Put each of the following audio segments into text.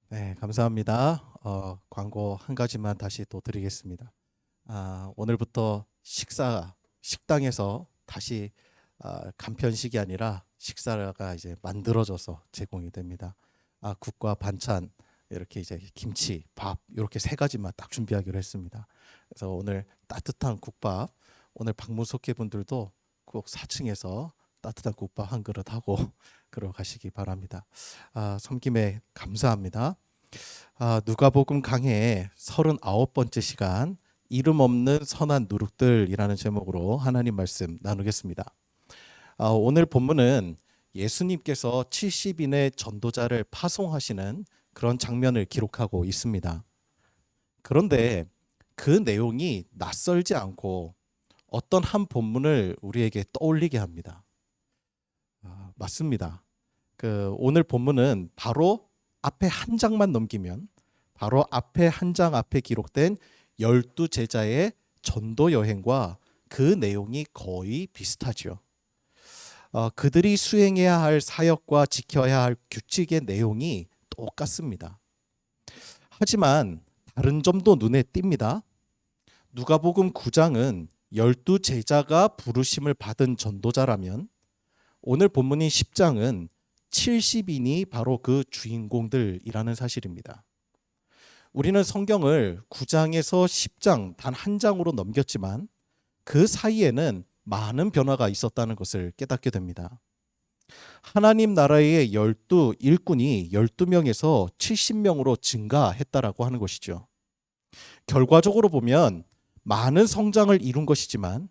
네, 감사합니다. 광고 한 가지만 다시 또 드리겠습니다. 오늘부터 식당에서 다시 간편식이 아니라 식사가 이제 만들어져서 제공이 됩니다. 국과 반찬 이렇게 이제 김치, 밥 이렇게 세 가지만 딱 준비하기로 했습니다. 그래서 오늘 따뜻한 국밥, 오늘 방문 속회분들도 꼭 4층에서 따뜻한 국밥 한 그릇 하고 그러 가시기 바랍니다. 섬김에 감사합니다. 누가복음 강해 39번째 시간 이름 없는 선한 누룩들이라는 제목으로 하나님 말씀 나누겠습니다. 오늘 본문은 예수님께서 70인의 전도자를 파송하시는 그런 장면을 기록하고 있습니다. 그런데 그 내용이 낯설지 않고 어떤 한 본문을 우리에게 떠올리게 합니다. 맞습니다. 오늘 본문은 바로 앞에 한 장만 넘기면 바로 앞에 한 장 앞에 기록된 12제자의 전도 여행과 그 내용이 거의 비슷하죠. 그들이 수행해야 할 사역과 지켜야 할 규칙의 내용이 똑같습니다. 하지만 다른 점도 눈에 띕니다. 누가복음 9장은 12제자가 부르심을 받은 전도자라면 오늘 본문인 10장은 70인이 바로 그 주인공들이라는 사실입니다. 우리는 성경을 9장에서 10장 단 한 장으로 넘겼지만 그 사이에는 많은 변화가 있었다는 것을 깨닫게 됩니다. 하나님 나라의 12 일꾼이 12명에서 70명으로 증가했다라고 하는 것이죠. 결과적으로 보면 많은 성장을 이룬 것이지만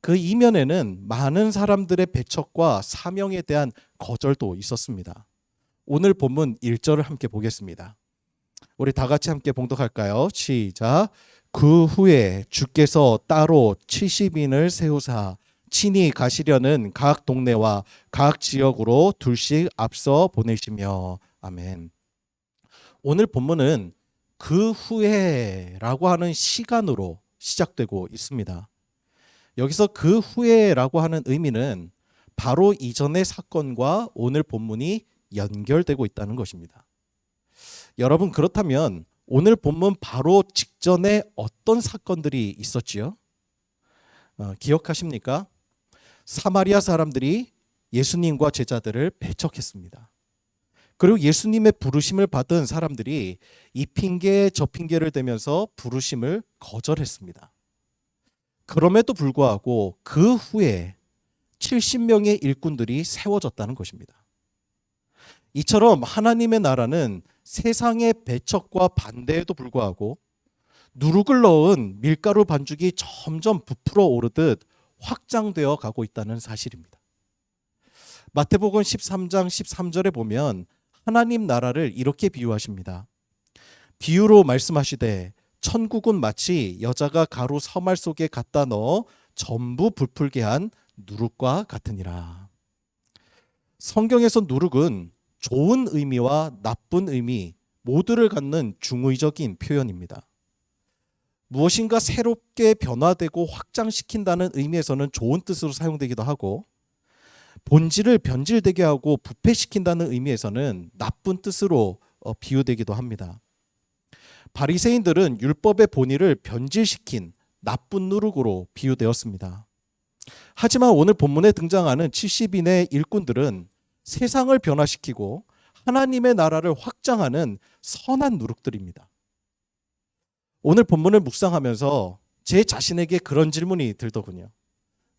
그 이면에는 많은 사람들의 배척과 사명에 대한 거절도 있었습니다. 오늘 본문 1절을 함께 보겠습니다. 우리 다 같이 함께 봉독할까요? 시작. 그 후에 주께서 따로 70인을 세우사 친히 가시려는 각 동네와 각 지역으로 둘씩 앞서 보내시며. 아멘. 오늘 본문은 그 후에라고 하는 시간으로 시작되고 있습니다. 여기서 그 후에라고 하는 의미는 바로 이전의 사건과 오늘 본문이 연결되고 있다는 것입니다. 여러분, 그렇다면 오늘 본문 바로 직전에 어떤 사건들이 있었지요? 기억하십니까? 사마리아 사람들이 예수님과 제자들을 배척했습니다. 그리고 예수님의 부르심을 받은 사람들이 이 핑계 저 핑계를 대면서 부르심을 거절했습니다. 그럼에도 불구하고 그 후에 70명의 일꾼들이 세워졌다는 것입니다. 이처럼 하나님의 나라는 세상의 배척과 반대에도 불구하고 누룩을 넣은 밀가루 반죽이 점점 부풀어 오르듯 확장되어 가고 있다는 사실입니다. 마태복음 13장 13절에 보면 하나님 나라를 이렇게 비유하십니다. 비유로 말씀하시되 천국은 마치 여자가 가루 서말 속에 갖다 넣어 전부 부풀게 한 누룩과 같으니라. 성경에서 누룩은 좋은 의미와 나쁜 의미 모두를 갖는 중의적인 표현입니다. 무엇인가 새롭게 변화되고 확장시킨다는 의미에서는 좋은 뜻으로 사용되기도 하고 본질을 변질되게 하고 부패시킨다는 의미에서는 나쁜 뜻으로 비유되기도 합니다. 바리새인들은 율법의 본의를 변질시킨 나쁜 누룩으로 비유되었습니다. 하지만 오늘 본문에 등장하는 70인의 일꾼들은 세상을 변화시키고 하나님의 나라를 확장하는 선한 누룩들입니다. 오늘 본문을 묵상하면서 제 자신에게 그런 질문이 들더군요.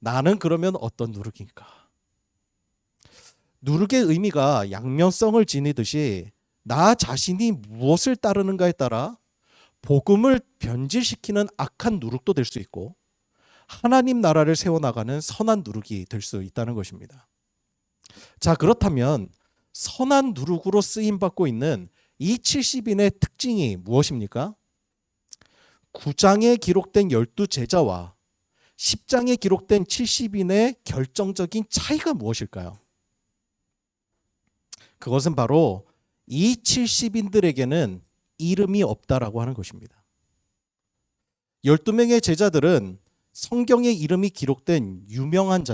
나는 그러면 어떤 누룩인가? 누룩의 의미가 양면성을 지니듯이 나 자신이 무엇을 따르는가에 따라 복음을 변질시키는 악한 누룩도 될 수 있고 하나님 나라를 세워나가는 선한 누룩이 될 수 있다는 것입니다. 자, 그렇다면 선한 누룩으로 쓰임받고 있는 이 70인의 특징이 무엇입니까? 9장에 기록된 12제자와 10장에 기록된 70인의 결정적인 차이가 무엇일까요? 그것은 바로 이 70인들에게는 이름이 없다라고 하는 것입니다. 12명의 제자들은 성경에 이름이 기록된 유명한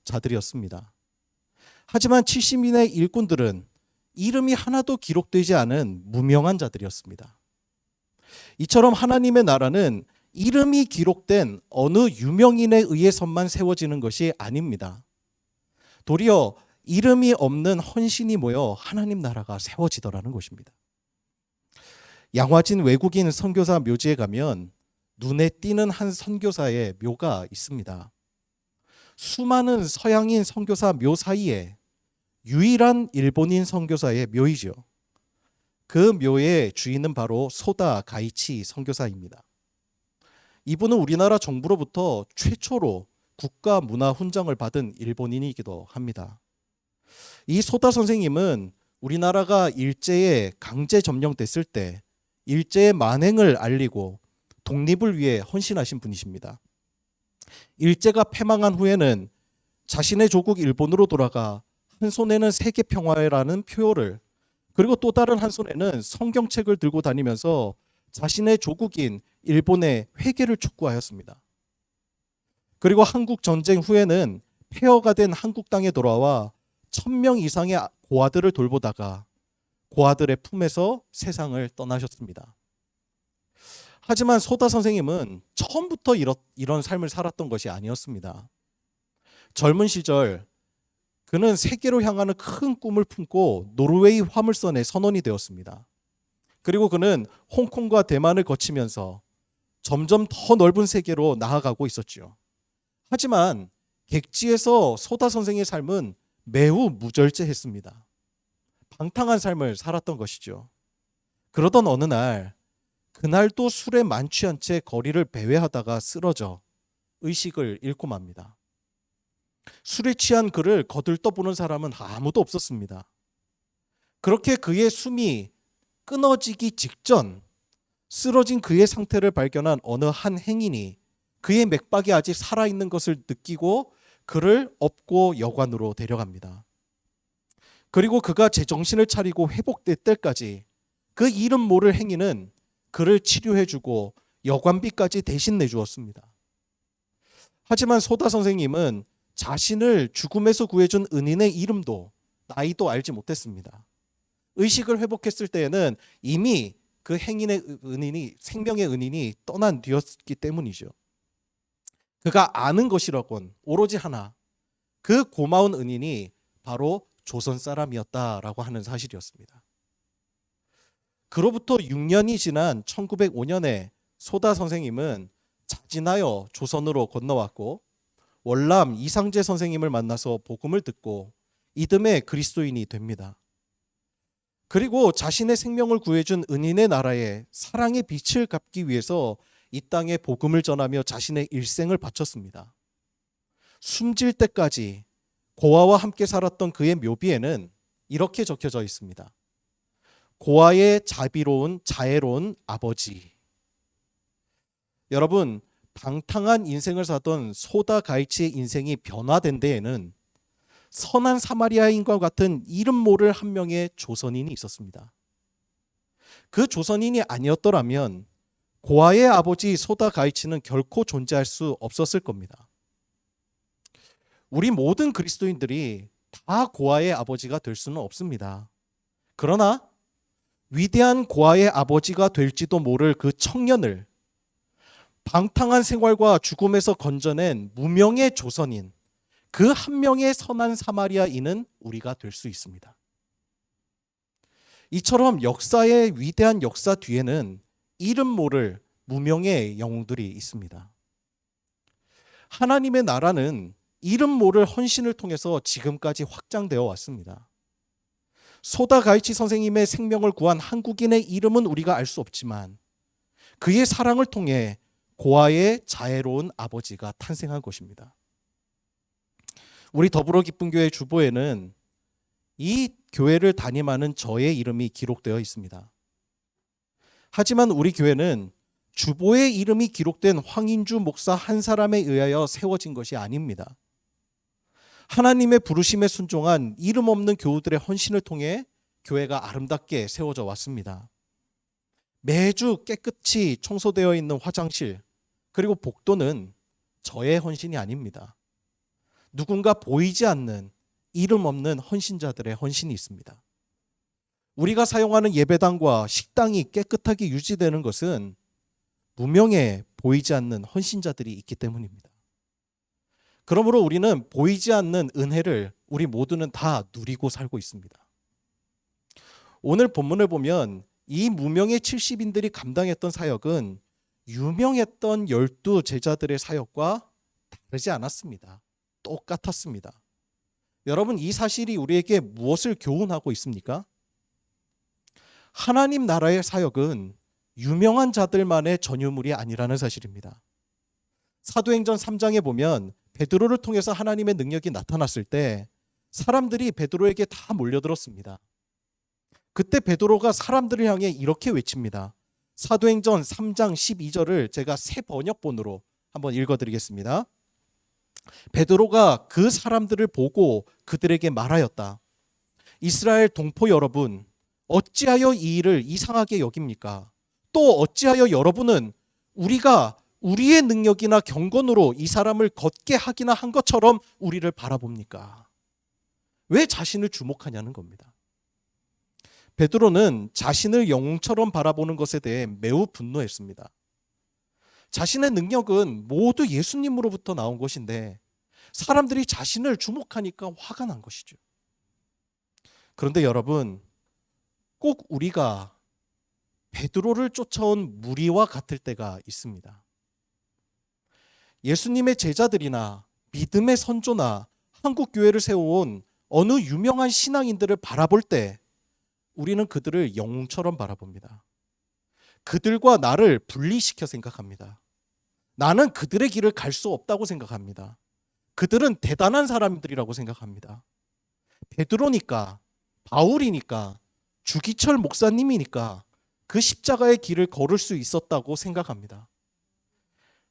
자들이었습니다. 하지만 70인의 일꾼들은 이름이 하나도 기록되지 않은 무명한 자들이었습니다. 이처럼 하나님의 나라는 이름이 기록된 어느 유명인에 의해서만 세워지는 것이 아닙니다. 도리어 이름이 없는 헌신이 모여 하나님 나라가 세워지더라는 것입니다. 양화진 외국인 선교사 묘지에 가면 눈에 띄는 한 선교사의 묘가 있습니다. 수많은 서양인 선교사 묘 사이에 유일한 일본인 선교사의 묘이죠. 그 묘의 주인은 바로 소다 가이치 선교사입니다. 이분은 우리나라 정부로부터 최초로 국가 문화 훈장을 받은 일본인이기도 합니다. 이 소다 선생님은 우리나라가 일제에 강제 점령됐을 때 일제의 만행을 알리고 독립을 위해 헌신하신 분이십니다. 일제가 패망한 후에는 자신의 조국 일본으로 돌아가 한 손에는 세계 평화회라는 표어를, 그리고 또 다른 한 손에는 성경책을 들고 다니면서 자신의 조국인 일본의 회개를 촉구하였습니다. 그리고 한국 전쟁 후에는 폐허가 된 한국 땅에 돌아와 1000명 이상의 고아들을 돌보다가 고아들의 품에서 세상을 떠나셨습니다. 하지만 소다 선생님은 처음부터 이런 삶을 살았던 것이 아니었습니다. 젊은 시절 그는 세계로 향하는 큰 꿈을 품고 노르웨이 화물선의 선원이 되었습니다. 그리고 그는 홍콩과 대만을 거치면서 점점 더 넓은 세계로 나아가고 있었죠. 하지만 객지에서 소다 선생의 삶은 매우 무절제했습니다. 방탕한 삶을 살았던 것이죠. 그러던 어느 날, 그날도 술에 만취한 채 거리를 배회하다가 쓰러져 의식을 잃고 맙니다. 술에 취한 그를 거들떠보는 사람은 아무도 없었습니다. 그렇게 그의 숨이 끊어지기 직전 쓰러진 그의 상태를 발견한 어느 한 행인이 그의 맥박이 아직 살아있는 것을 느끼고 그를 업고 여관으로 데려갑니다. 그리고 그가 제정신을 차리고 회복될 때까지 그 이름 모를 행인은 그를 치료해주고 여관비까지 대신 내주었습니다. 하지만 소다 선생님은 자신을 죽음에서 구해준 은인의 이름도 나이도 알지 못했습니다. 의식을 회복했을 때에는 이미 그 행인의 은인이, 생명의 은인이 떠난 뒤였기 때문이죠. 그가 아는 것이라곤 오로지 하나, 그 고마운 은인이 바로 조선 사람이었다라고 하는 사실이었습니다. 그로부터 6년이 지난 1905년에 소다 선생님은 자진하여 조선으로 건너왔고 월남 이상재 선생님을 만나서 복음을 듣고 이듬해 그리스도인이 됩니다. 그리고 자신의 생명을 구해준 은인의 나라에 사랑의 빛을 갚기 위해서 이 땅에 복음을 전하며 자신의 일생을 바쳤습니다. 숨질 때까지 고아와 함께 살았던 그의 묘비에는 이렇게 적혀져 있습니다. 고아의 자애로운 아버지. 여러분, 방탕한 인생을 사던 소다 가이치의 인생이 변화된 데에는 선한 사마리아인과 같은 이름 모를 한 명의 조선인이 있었습니다. 그 조선인이 아니었더라면 고아의 아버지 소다 가이치는 결코 존재할 수 없었을 겁니다. 우리 모든 그리스도인들이 다 고아의 아버지가 될 수는 없습니다. 그러나 위대한 고아의 아버지가 될지도 모를 그 청년을 방탕한 생활과 죽음에서 건져낸 무명의 조선인, 그 한 명의 선한 사마리아인은 우리가 될 수 있습니다. 이처럼 역사의 위대한 역사 뒤에는 이름 모를 무명의 영웅들이 있습니다. 하나님의 나라는 이름 모를 헌신을 통해서 지금까지 확장되어 왔습니다. 소다 가이치 선생님의 생명을 구한 한국인의 이름은 우리가 알 수 없지만 그의 사랑을 통해 고아의 자애로운 아버지가 탄생한 것입니다. 우리 더불어 기쁜 교회 주보에는 이 교회를 담임하는 저의 이름이 기록되어 있습니다. 하지만 우리 교회는 주보의 이름이 기록된 황인주 목사 한 사람에 의하여 세워진 것이 아닙니다. 하나님의 부르심에 순종한 이름 없는 교우들의 헌신을 통해 교회가 아름답게 세워져 왔습니다. 매주 깨끗이 청소되어 있는 화장실, 그리고 복도는 저의 헌신이 아닙니다. 누군가 보이지 않는 이름 없는 헌신자들의 헌신이 있습니다. 우리가 사용하는 예배당과 식당이 깨끗하게 유지되는 것은 무명해 보이지 않는 헌신자들이 있기 때문입니다. 그러므로 우리는 보이지 않는 은혜를 우리 모두는 다 누리고 살고 있습니다. 오늘 본문을 보면 이 무명의 70인들이 감당했던 사역은 유명했던 12 제자들의 사역과 다르지 않았습니다. 똑같았습니다. 여러분, 이 사실이 우리에게 무엇을 교훈하고 있습니까? 하나님 나라의 사역은 유명한 자들만의 전유물이 아니라는 사실입니다. 사도행전 3장에 보면 베드로를 통해서 하나님의 능력이 나타났을 때 사람들이 베드로에게 다 몰려들었습니다. 그때 베드로가 사람들을 향해 이렇게 외칩니다. 사도행전 3장 12절을 제가 새 번역본으로 한번 읽어드리겠습니다. 베드로가 그 사람들을 보고 그들에게 말하였다. 이스라엘 동포 여러분, 어찌하여 이 일을 이상하게 여깁니까? 또 어찌하여 여러분은 우리가 우리의 능력이나 경건으로 이 사람을 걷게 하기나 한 것처럼 우리를 바라봅니까? 왜 자신을 주목하냐는 겁니다. 베드로는 자신을 영웅처럼 바라보는 것에 대해 매우 분노했습니다. 자신의 능력은 모두 예수님으로부터 나온 것인데 사람들이 자신을 주목하니까 화가 난 것이죠. 그런데 여러분, 꼭 우리가 베드로를 쫓아온 무리와 같을 때가 있습니다. 예수님의 제자들이나 믿음의 선조나 한국 교회를 세워온 어느 유명한 신앙인들을 바라볼 때 우리는 그들을 영웅처럼 바라봅니다. 그들과 나를 분리시켜 생각합니다. 나는 그들의 길을 갈 수 없다고 생각합니다. 그들은 대단한 사람들이라고 생각합니다. 베드로니까, 바울이니까, 주기철 목사님이니까 그 십자가의 길을 걸을 수 있었다고 생각합니다.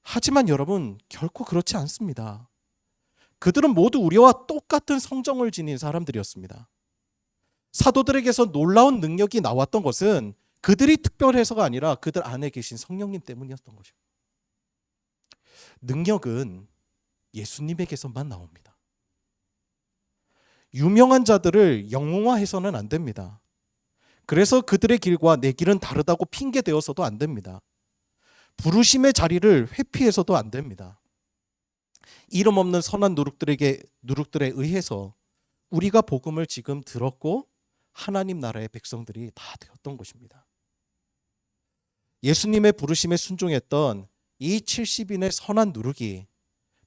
하지만 여러분, 결코 그렇지 않습니다. 그들은 모두 우리와 똑같은 성정을 지닌 사람들이었습니다. 사도들에게서 놀라운 능력이 나왔던 것은 그들이 특별해서가 아니라 그들 안에 계신 성령님 때문이었던 것이죠. 능력은 예수님에게서만 나옵니다. 유명한 자들을 영웅화해서는 안 됩니다. 그래서 그들의 길과 내 길은 다르다고 핑계대어서도 안 됩니다. 부르심의 자리를 회피해서도 안 됩니다. 이름 없는 선한 누룩들에 의해서 우리가 복음을 지금 들었고 하나님 나라의 백성들이 다 되었던 것입니다. 예수님의 부르심에 순종했던 이 70인의 선한 누룩이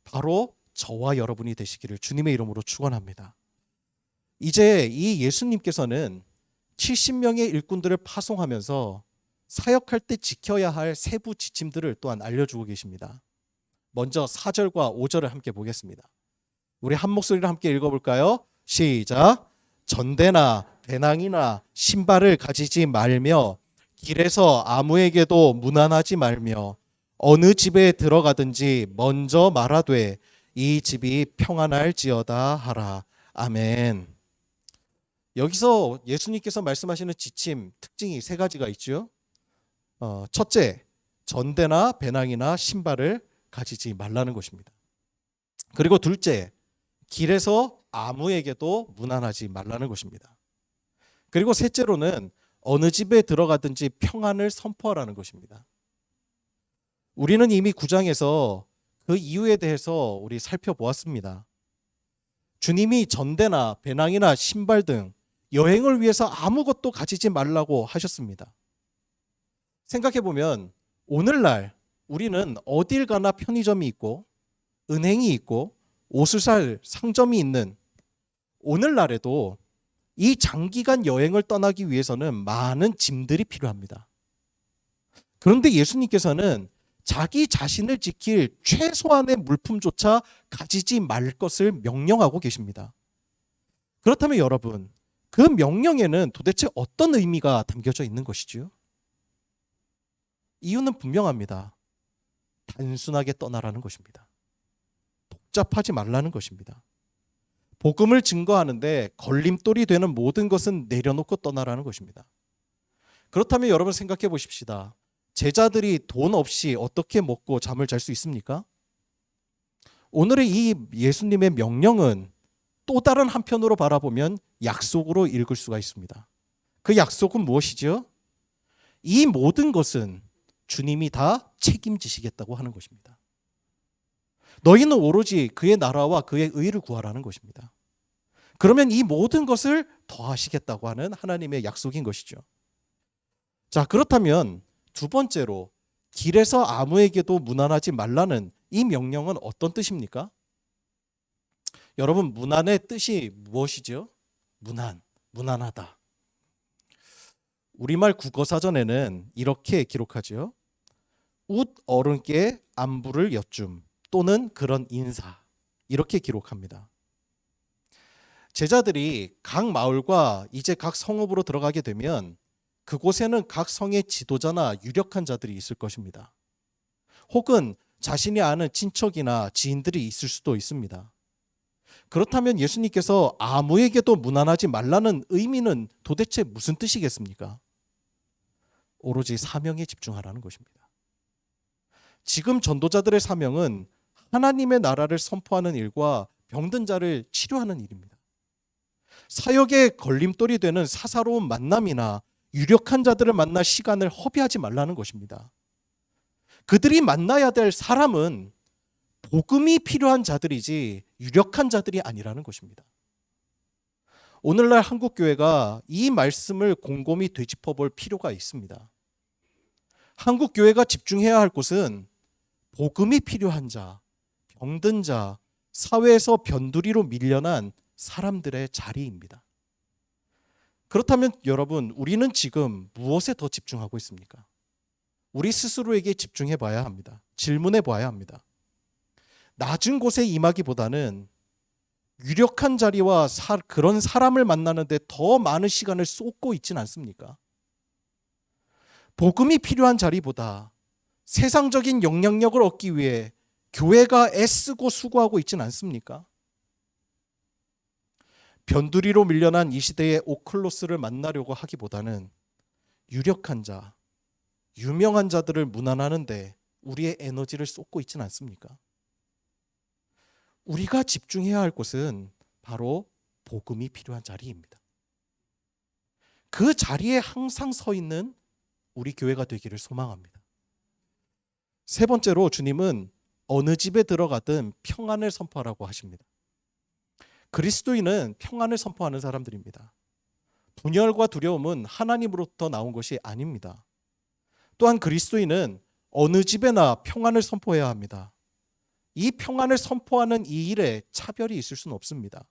바로 저와 여러분이 되시기를 주님의 이름으로 축원합니다. 이제 이 예수님께서는 70명의 일꾼들을 파송하면서 사역할 때 지켜야 할 세부 지침들을 또한 알려주고 계십니다. 먼저 4절과 5절을 함께 보겠습니다. 우리 한 목소리로 함께 읽어볼까요? 시작. 전대나 배낭이나 신발을 가지지 말며 길에서 아무에게도 무난하지 말며 어느 집에 들어가든지 먼저 말하되 이 집이 평안할지어다 하라. 아멘. 여기서 예수님께서 말씀하시는 지침, 특징이 세 가지가 있죠. 첫째, 전대나 배낭이나 신발을 가지지 말라는 것입니다. 그리고 둘째, 길에서 아무에게도 무난하지 말라는 것입니다. 그리고 셋째로는 어느 집에 들어가든지 평안을 선포하라는 것입니다. 우리는 이미 9장에서 그 이유에 대해서 우리 살펴보았습니다. 주님이 전대나 배낭이나 신발 등 여행을 위해서 아무것도 가지지 말라고 하셨습니다. 생각해보면 오늘날 우리는 어딜 가나 편의점이 있고 은행이 있고 옷을 살 상점이 있는 오늘날에도 이 장기간 여행을 떠나기 위해서는 많은 짐들이 필요합니다. 그런데 예수님께서는 자기 자신을 지킬 최소한의 물품조차 가지지 말 것을 명령하고 계십니다. 그렇다면 여러분, 그 명령에는 도대체 어떤 의미가 담겨져 있는 것이지요? 이유는 분명합니다. 단순하게 떠나라는 것입니다. 복잡하지 말라는 것입니다. 복음을 증거하는데 걸림돌이 되는 모든 것은 내려놓고 떠나라는 것입니다. 그렇다면 여러분 생각해 보십시다. 제자들이 돈 없이 어떻게 먹고 잠을 잘 수 있습니까? 오늘의 이 예수님의 명령은 또 다른 한편으로 바라보면 약속으로 읽을 수가 있습니다. 그 약속은 무엇이죠? 이 모든 것은 주님이 다 책임지시겠다고 하는 것입니다. 너희는 오로지 그의 나라와 그의 의를 구하라는 것입니다. 그러면 이 모든 것을 더하시겠다고 하는 하나님의 약속인 것이죠. 자, 그렇다면 두 번째로 길에서 아무에게도 무난하지 말라는 이 명령은 어떤 뜻입니까? 여러분, 무난의 뜻이 무엇이죠? 무난하다. 우리말 국어사전에는 이렇게 기록하죠. 웃 어른께 안부를 여쭌 또는 그런 인사, 이렇게 기록합니다. 제자들이 각 마을과 이제 각 성읍으로 들어가게 되면 그곳에는 각 성의 지도자나 유력한 자들이 있을 것입니다. 혹은 자신이 아는 친척이나 지인들이 있을 수도 있습니다. 그렇다면 예수님께서 아무에게도 무난하지 말라는 의미는 도대체 무슨 뜻이겠습니까? 오로지 사명에 집중하라는 것입니다. 지금 전도자들의 사명은 하나님의 나라를 선포하는 일과 병든 자를 치료하는 일입니다. 사역의 걸림돌이 되는 사사로운 만남이나 유력한 자들을 만날 시간을 허비하지 말라는 것입니다. 그들이 만나야 될 사람은 복음이 필요한 자들이지 유력한 자들이 아니라는 것입니다. 오늘날 한국교회가 이 말씀을 곰곰이 되짚어 볼 필요가 있습니다. 한국교회가 집중해야 할 곳은 복음이 필요한 자, 병든 자, 사회에서 변두리로 밀려난 사람들의 자리입니다. 그렇다면 여러분, 우리는 지금 무엇에 더 집중하고 있습니까? 우리 스스로에게 집중해 봐야 합니다. 질문해 봐야 합니다. 낮은 곳에 임하기보다는 유력한 자리와 그런 사람을 만나는데 더 많은 시간을 쏟고 있지는 않습니까? 복음이 필요한 자리보다 세상적인 영향력을 얻기 위해 교회가 애쓰고 수고하고 있지는 않습니까? 변두리로 밀려난 이 시대의 오클로스를 만나려고 하기보다는 유력한 자, 유명한 자들을 문안하는데 우리의 에너지를 쏟고 있지는 않습니까? 우리가 집중해야 할 곳은 바로 복음이 필요한 자리입니다. 그 자리에 항상 서 있는 우리 교회가 되기를 소망합니다. 세 번째로 주님은 어느 집에 들어가든 평안을 선포하라고 하십니다. 그리스도인은 평안을 선포하는 사람들입니다. 분열과 두려움은 하나님으로부터 나온 것이 아닙니다. 또한 그리스도인은 어느 집에나 평안을 선포해야 합니다. 이 평안을 선포하는 이 일에 차별이 있을 수는 없습니다.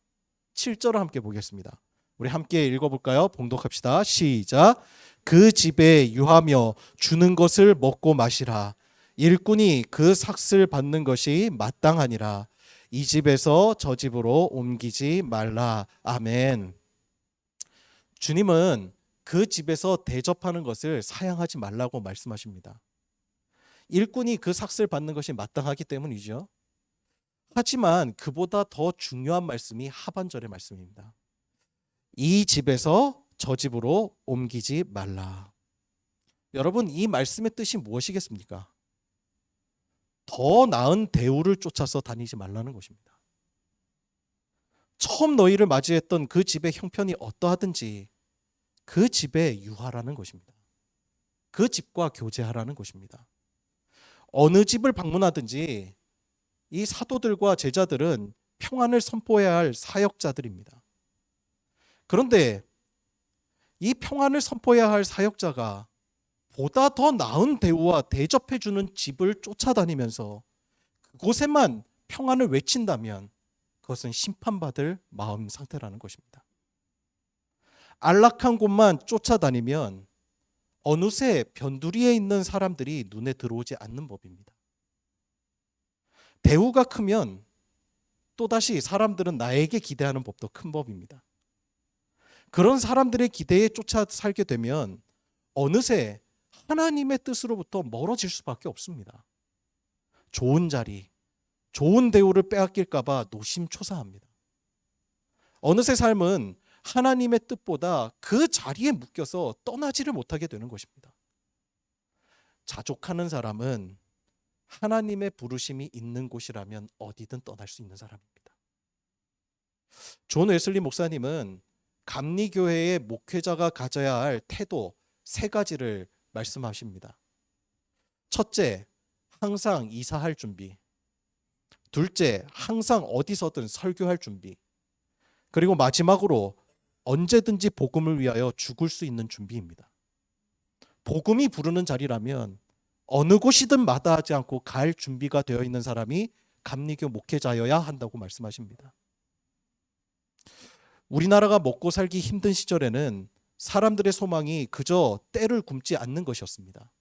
7절을 함께 보겠습니다. 우리 함께 읽어볼까요? 봉독합시다. 시작. 그 집에 유하며 주는 것을 먹고 마시라. 일꾼이 그 삭슬 받는 것이 마땅하니라. 이 집에서 저 집으로 옮기지 말라. 아멘. 주님은 그 집에서 대접하는 것을 사양하지 말라고 말씀하십니다. 일꾼이 그 삭슬 받는 것이 마땅하기 때문이죠. 하지만 그보다 더 중요한 말씀이 하반절의 말씀입니다. 이 집에서 저 집으로 옮기지 말라. 여러분, 이 말씀의 뜻이 무엇이겠습니까? 더 나은 대우를 쫓아서 다니지 말라는 것입니다. 처음 너희를 맞이했던 그 집의 형편이 어떠하든지 그 집에 유하라는 것입니다. 그 집과 교제하라는 것입니다. 어느 집을 방문하든지 이 사도들과 제자들은 평안을 선포해야 할 사역자들입니다. 그런데 이 평안을 선포해야 할 사역자가 보다 더 나은 대우와 대접해주는 집을 쫓아다니면서 그곳에만 평안을 외친다면 그것은 심판받을 마음 상태라는 것입니다. 안락한 곳만 쫓아다니면 어느새 변두리에 있는 사람들이 눈에 들어오지 않는 법입니다. 대우가 크면 또다시 사람들은 나에게 기대하는 법도 큰 법입니다. 그런 사람들의 기대에 쫓아 살게 되면 어느새 하나님의 뜻으로부터 멀어질 수밖에 없습니다. 좋은 자리, 좋은 대우를 빼앗길까 봐 노심초사합니다. 어느새 삶은 하나님의 뜻보다 그 자리에 묶여서 떠나지를 못하게 되는 것입니다. 자족하는 사람은 하나님의 부르심이 있는 곳이라면 어디든 떠날 수 있는 사람입니다. 존 웨슬리 목사님은 감리교회의 목회자가 가져야 할 태도 세 가지를 말씀하십니다. 첫째, 항상 이사할 준비. 둘째, 항상 어디서든 설교할 준비. 그리고 마지막으로 언제든지 복음을 위하여 죽을 수 있는 준비입니다. 복음이 부르는 자리라면 어느 곳이든 마다하지 않고 갈 준비가 되어 있는 사람이 감리교 목회자여야 한다고 말씀하십니다. 우리나라가 먹고 살기 힘든 시절에는 사람들의 소망이 그저 때를 굶지 않는 것이었습니다.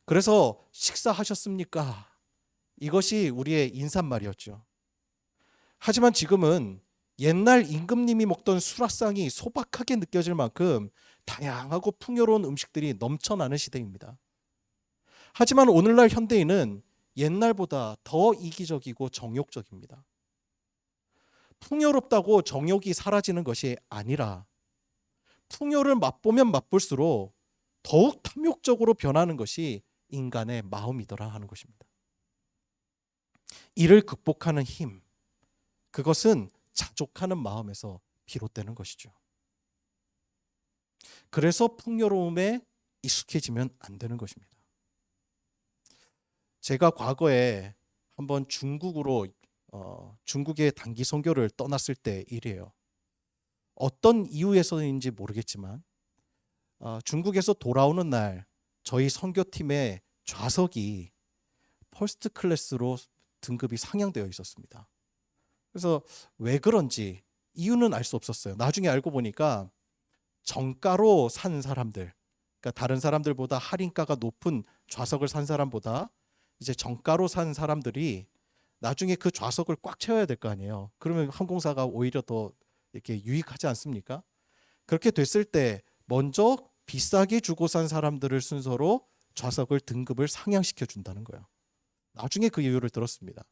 그래서 식사하셨습니까? 이것이 우리의 인사말이었죠. 하지만 지금은 옛날 임금님이 먹던 수라상이 소박하게 느껴질 만큼 다양하고 풍요로운 음식들이 넘쳐나는 시대입니다. 하지만 오늘날 현대인은 옛날보다 더 이기적이고 정욕적입니다. 풍요롭다고 정욕이 사라지는 것이 아니라 풍요를 맛보면 맛볼수록 더욱 탐욕적으로 변하는 것이 인간의 마음이더라 하는 것입니다. 이를 극복하는 힘, 그것은 자족하는 마음에서 비롯되는 것이죠. 그래서 풍요로움에 익숙해지면 안 되는 것입니다. 제가 과거에 한번 중국의 단기 선교를 떠났을 때 일이에요. 어떤 이유에서인지 모르겠지만 중국에서 돌아오는 날 저희 선교팀의 좌석이 퍼스트 클래스로 등급이 상향되어 있었습니다. 그래서 왜 그런지 이유는 알 수 없었어요. 나중에 알고 보니까 정가로 산 사람들, 그러니까 다른 사람들보다 할인가가 높은 좌석을 산 사람보다 이제 정가로 산 사람들이 나중에 그 좌석을 꽉 채워야 될 거 아니에요. 그러면 항공사가 오히려 더 이렇게 유익하지 않습니까? 그렇게 됐을 때 먼저 비싸게 주고 산 사람들을 순서로 좌석을 등급을 상향시켜 준다는 거예요. 나중에 그 이유를 들었습니다.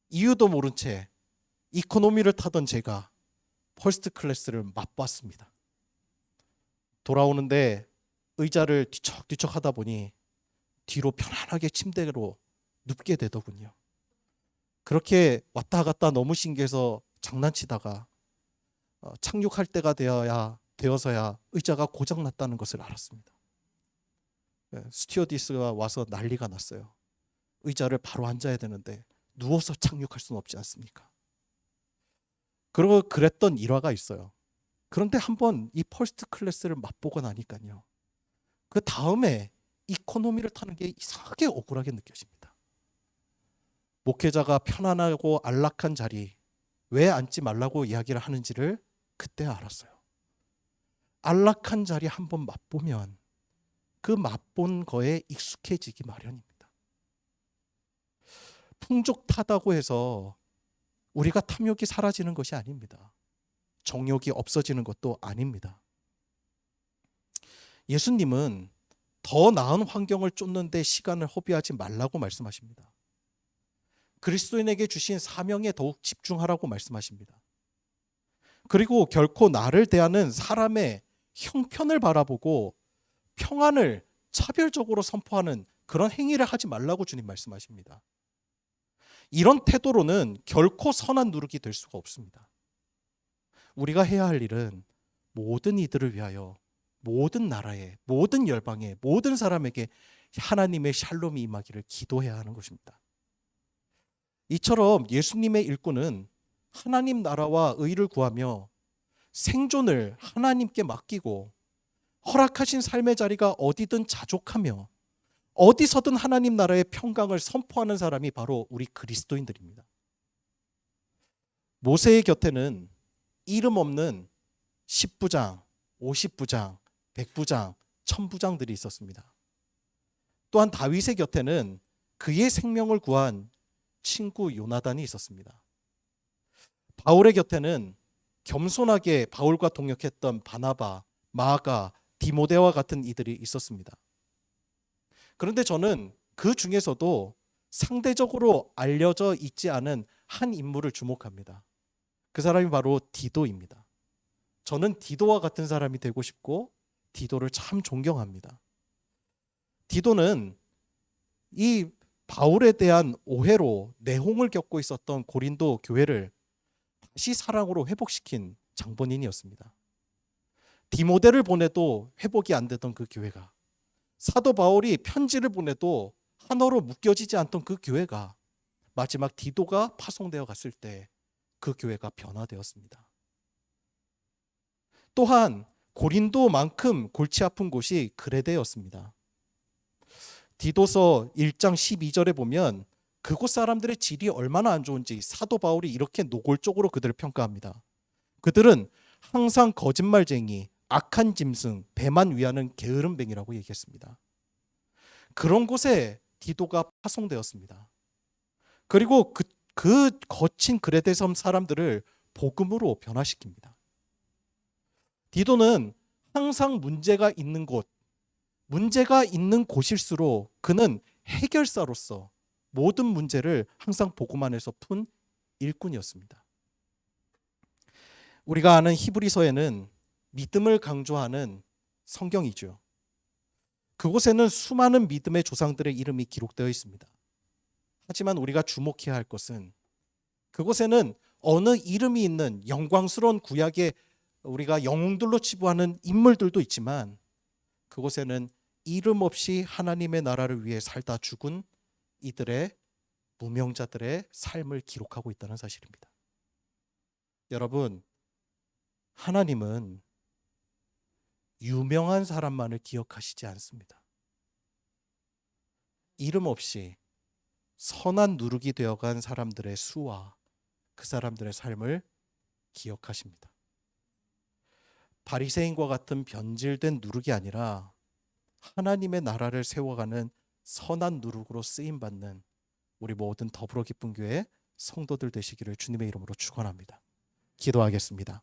이유도 모른 채 이코노미를 타던 제가 퍼스트 클래스를 맛봤습니다. 돌아오는데 의자를 뒤척뒤척 하다 보니 뒤로 편안하게 침대로 눕게 되더군요. 그렇게 왔다 갔다 너무 신기해서 장난치다가 착륙할 때가 되어서야 의자가 고장났다는 것을 알았습니다. 스튜어디스가 와서 난리가 났어요. 의자를 바로 앉아야 되는데 누워서 착륙할 수는 없지 않습니까? 그리고 그랬던 일화가 있어요. 그런데 한번 이 퍼스트 클래스를 맛보고 나니까요. 그 다음에 이코노미를 타는 게 이상하게 억울하게 느껴집니다. 목회자가 편안하고 안락한 자리 왜 앉지 말라고 이야기를 하는지를 그때 알았어요. 안락한 자리 한번 맛보면 그 맛본 거에 익숙해지기 마련입니다. 풍족하다고 해서 우리가 탐욕이 사라지는 것이 아닙니다. 정욕이 없어지는 것도 아닙니다. 예수님은 더 나은 환경을 쫓는데 시간을 허비하지 말라고 말씀하십니다. 그리스도인에게 주신 사명에 더욱 집중하라고 말씀하십니다. 그리고 결코 나를 대하는 사람의 형편을 바라보고 평안을 차별적으로 선포하는 그런 행위를 하지 말라고 주님 말씀하십니다. 이런 태도로는 결코 선한 누룩이 될 수가 없습니다. 우리가 해야 할 일은 모든 이들을 위하여 모든 나라에 모든 열방에 모든 사람에게 하나님의 샬롬이 임하기를 기도해야 하는 것입니다. 이처럼 예수님의 일꾼은 하나님 나라와 의를 구하며 생존을 하나님께 맡기고 허락하신 삶의 자리가 어디든 자족하며 어디서든 하나님 나라의 평강을 선포하는 사람이 바로 우리 그리스도인들입니다. 모세의 곁에는 이름 없는 10부장, 50부장, 100부장, 1000부장들이 있었습니다. 또한 다윗의 곁에는 그의 생명을 구한 친구 요나단이 있었습니다. 바울의 곁에는 겸손하게 바울과 동역했던 바나바, 마가, 디모데와 같은 이들이 있었습니다. 그런데 저는 그 중에서도 상대적으로 알려져 있지 않은 한 인물을 주목합니다. 그 사람이 바로 디도입니다. 저는 디도와 같은 사람이 되고 싶고 디도를 참 존경합니다. 디도는 이 바울에 대한 오해로 내홍을 겪고 있었던 고린도 교회를 다시 사랑으로 회복시킨 장본인이었습니다. 디모데를 보내도 회복이 안 되던 그 교회가, 사도 바울이 편지를 보내도 하나로 묶여지지 않던 그 교회가 마지막 디도가 파송되어 갔을 때 그 교회가 변화되었습니다. 또한 고린도만큼 골치 아픈 곳이 그레데였습니다. 디도서 1장 12절에 보면 그곳 사람들의 질이 얼마나 안 좋은지 사도 바울이 이렇게 노골적으로 그들을 평가합니다. 그들은 항상 거짓말쟁이, 악한 짐승, 배만 위하는 게으름뱅이라고 얘기했습니다. 그런 곳에 디도가 파송되었습니다. 그리고 그 거친 그레데 섬 사람들을 복음으로 변화시킵니다. 디도는 항상 문제가 있는 곳일수록 그는 해결사로서 모든 문제를 항상 복음 안에서 푼 일꾼이었습니다. 우리가 아는 히브리서에는 믿음을 강조하는 성경이죠. 그곳에는 수많은 믿음의 조상들의 이름이 기록되어 있습니다. 하지만 우리가 주목해야 할 것은 그곳에는 어느 이름이 있는 영광스러운 구약의 우리가 영웅들로 치부하는 인물들도 있지만 그곳에는 이름 없이 하나님의 나라를 위해 살다 죽은 이들의 무명자들의 삶을 기록하고 있다는 사실입니다. 여러분, 하나님은 유명한 사람만을 기억하시지 않습니다. 이름 없이 선한 누룩이 되어간 사람들의 수와 그 사람들의 삶을 기억하십니다. 바리새인과 같은 변질된 누룩이 아니라 하나님의 나라를 세워가는 선한 누룩으로 쓰임받는 우리 모든 더불어 기쁜 교회 성도들 되시기를 주님의 이름으로 축원합니다. 기도하겠습니다.